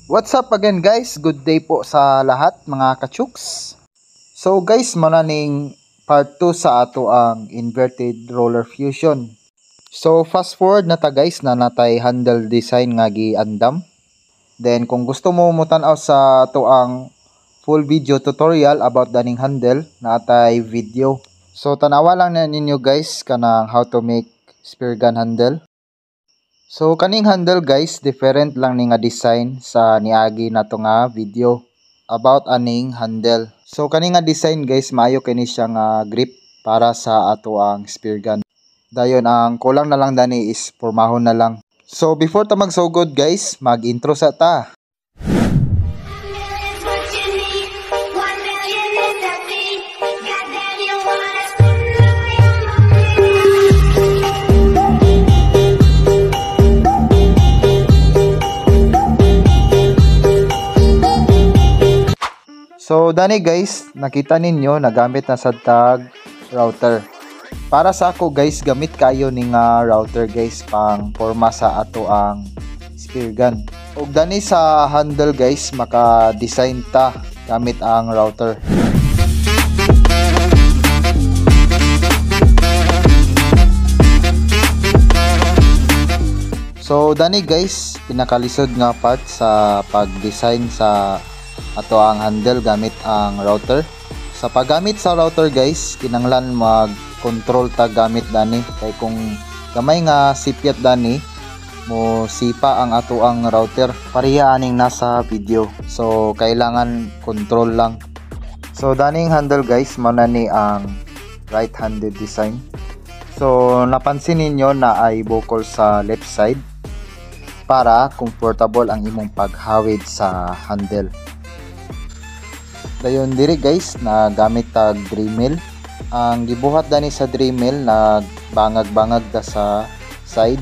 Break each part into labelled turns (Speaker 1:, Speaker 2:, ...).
Speaker 1: What's up again guys? Good day po sa lahat mga kachuks. So guys, mananing part 2 sa ato ang inverted roller fusion. So fast forward na ta guys na natay handle design nga giandam. Then kung gusto mo tan-aw sa ato ang full video tutorial about daning handle, natay video. So tanawa lang na ninyo guys kanang how to make spear gun handle. So kaning handle guys, different lang ni nga design sa niagi nato nga video about aning handle. So kaning nga design guys, maayo kini siya nga grip para sa ato ang spear gun. Dayon ang kulang na lang dani is pormahon na lang. So before ta magsugod guys, mag-intro sa ta. So dani guys, nakita ninyo nagamit na sa tag router. Para sa ako guys, gamit kayo ning router guys pang forma sa ato ang spear gun. Ug dani sa handle guys, maka-design ta gamit ang router. So dani guys, pinakalisod nga part sa pag-design sa ato ang handle gamit ang router. Sa paggamit sa router guys, kinanglan mag-control ta gamit dani kay kung gamay nga sipyat dani mo sipa ang ato ang router, pareha aning nasa video. So kailangan control lang. So daning handle guys, mao na ni ang right-handed design. So napansin ninyo na ay bukol sa left side para comfortable ang imong paghawid sa handle. Dayon diri guys, na gamit tag Dremel. Ang gibuhat dani sa Dremel na bangag-bangag ta sa side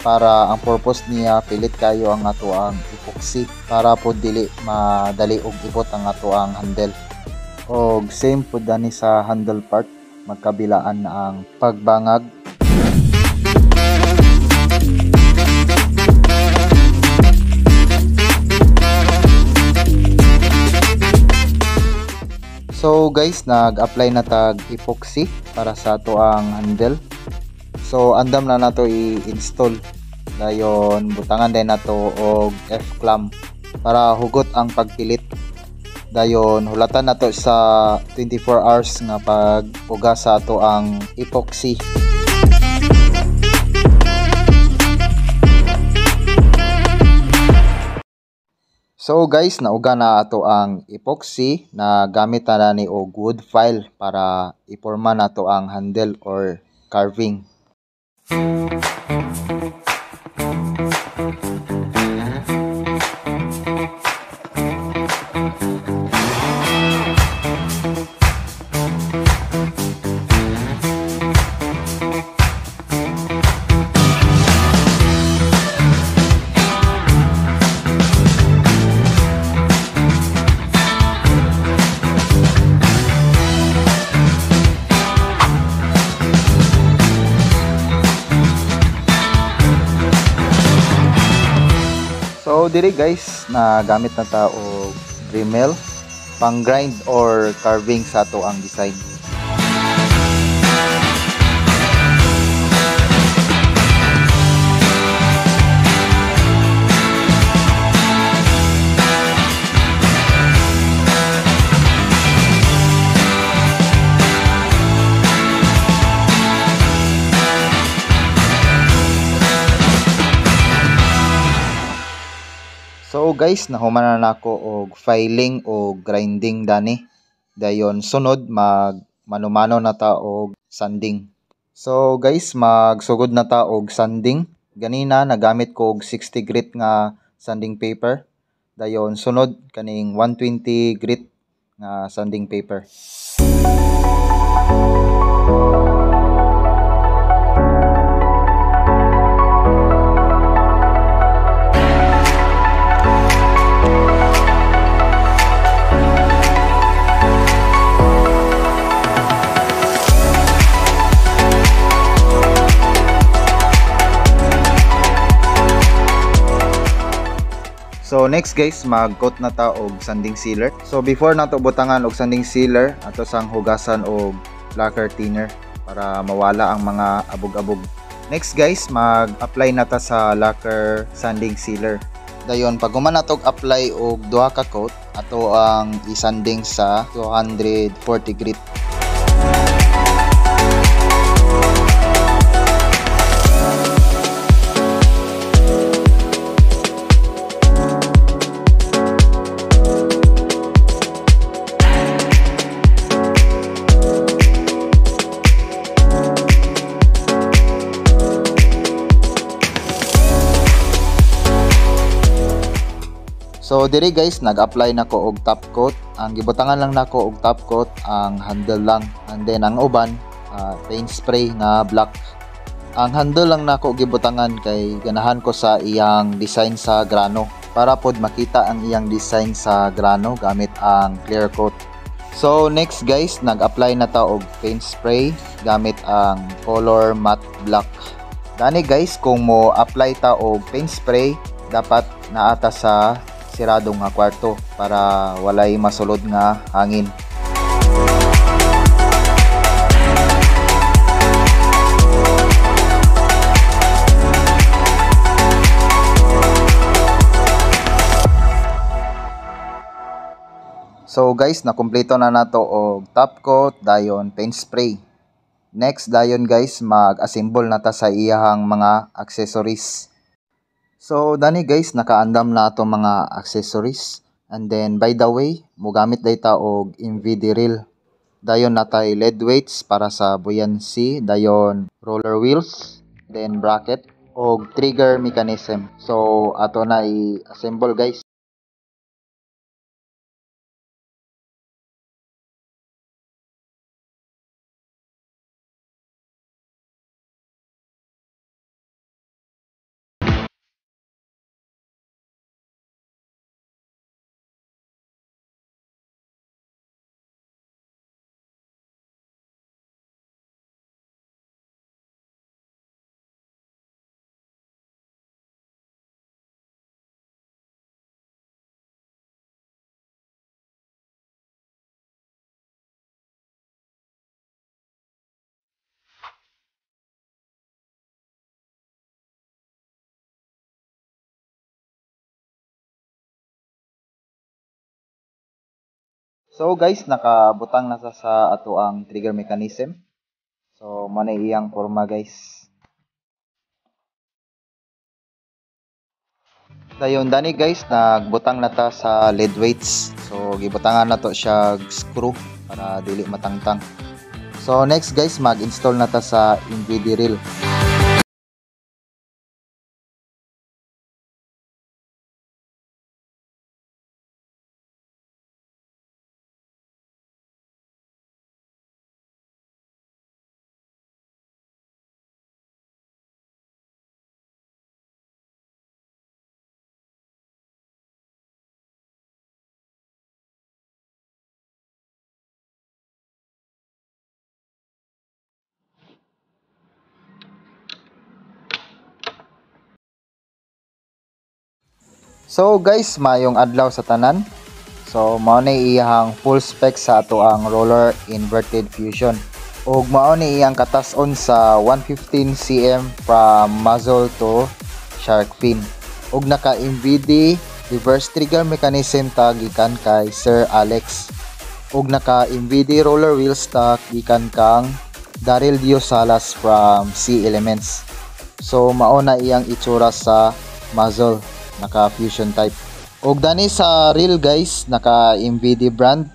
Speaker 1: para ang purpose niya pilit kayo ang ato ang epoxy para po dili madali og ibot ang ato ang handle. Og same po dani sa handle part, magkabilaan na ang pagbangag. So guys, nag-apply na tag epoxy para sa ato ang handle. So andam na nato i-install. Dayon butangan din nato og F-clamp para hugot ang pagpilit. Dayon hulatan nato sa 24 hours nga pag-uga sa ato ang epoxy. So guys, nauga na ato ang epoxy na gamit na ni og wood file para iporma nato ang handle or carving. So diri guys, na gamit na ta og Dremel pang grind or carving sa ato ang design. So guys, nahuman na nako og filing o grinding dani. Dayon sunod manumano na ta og sanding. So guys, magsugod na ta og sanding. Ganina nagamit ko og 60 grit nga sanding paper. Dayon sunod kaning 120 grit nga sanding paper. So So next guys, mag-coat na ta og sanding sealer. So before nato butangan og sanding sealer, ato sang hugasan og lacquer thinner para mawala ang mga abog-abog. Next guys, mag-apply na ta sa lacquer sanding sealer. Dayon pag human natog apply og duha ka coat, ato ang isanding sa 240 grit. So diri guys, nag-apply nako og top coat. Ang gibutangan lang nako og top coat ang handle lang, and then ang uban paint spray na black. Ang handle lang nako gibutangan kay ganahan ko sa iyang design sa grano, para pod makita ang iyang design sa grano gamit ang clear coat. So next guys, nag-apply na ta og paint spray gamit ang color matte black. Gani guys, kung mo apply ta og paint spray, dapat naata sa siradong nga kwarto para walay masulod nga hangin. So guys, nakumpleto na nato og top coat dayon paint spray. Next dayon guys, mag-assemble na ta sa iyahang mga accessories. So dani guys, nakaandam na ato mga accessories, and then by the way, mogamit day ta og MVD reel. Dayon natay lead weights para sa buoyancy, dayon roller wheels, then bracket og trigger mechanism. So ato na i-assemble guys. So guys, nakabutang na sa ato ang trigger mechanism. So mo na iyang forma guys. Dayon dani guys, nagbutang na ta sa lead weights. So gibutangan na to siya screw para dili matangtang. So next guys, mag-install na ta sa MVD reel. So guys, mayong adlaw sa tanan. So mao ni iyang full spec sa ato ang roller inverted fusion. Ug mao ni iyang katas-on sa 115 cm from muzzle to shark fin. Ug naka MVD reverse trigger mechanism ta gikan kay Sir Alex. Ug naka MVD roller wheels ta gikan kang Daryl Diosalas from Sea Elements. So mao na iyang itsura sa muzzle, naka fusion type. Og dani sa reel guys, naka MVD brand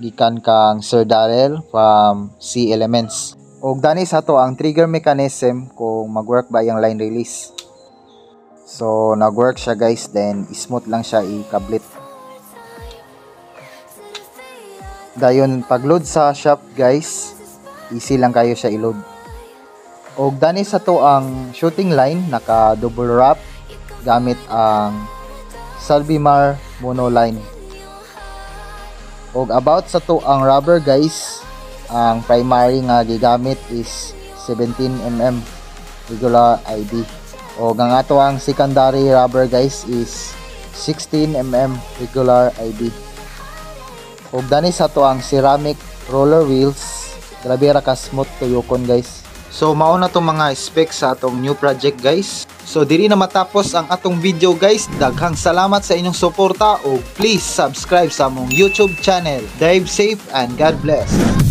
Speaker 1: gikan kang Sir Daryl from Sea Elements. Og dani sa to ang trigger mechanism kung mag-work ba yung line release. So nag-work siya guys, then smooth lang siya i-kablit. Dayon pag-load sa shop guys, easy lang kayo siya i-load. Og dani sa to ang shooting line, naka double wrap gamit ang Salvimar monoline. Og about sa to ang rubber guys, ang primary nga gigamit is 17mm regular ID. Og ang ato ang secondary rubber guys is 16mm regular IB. Ug dani sa to ang ceramic roller wheels, grabe ra ka smooth tuyokon guys. So mao na tong mga specs sa atong new project guys. So diri na matapos ang atong video guys. Daghang salamat sa inyong suporta ug please subscribe sa among YouTube channel. Dive safe and God bless.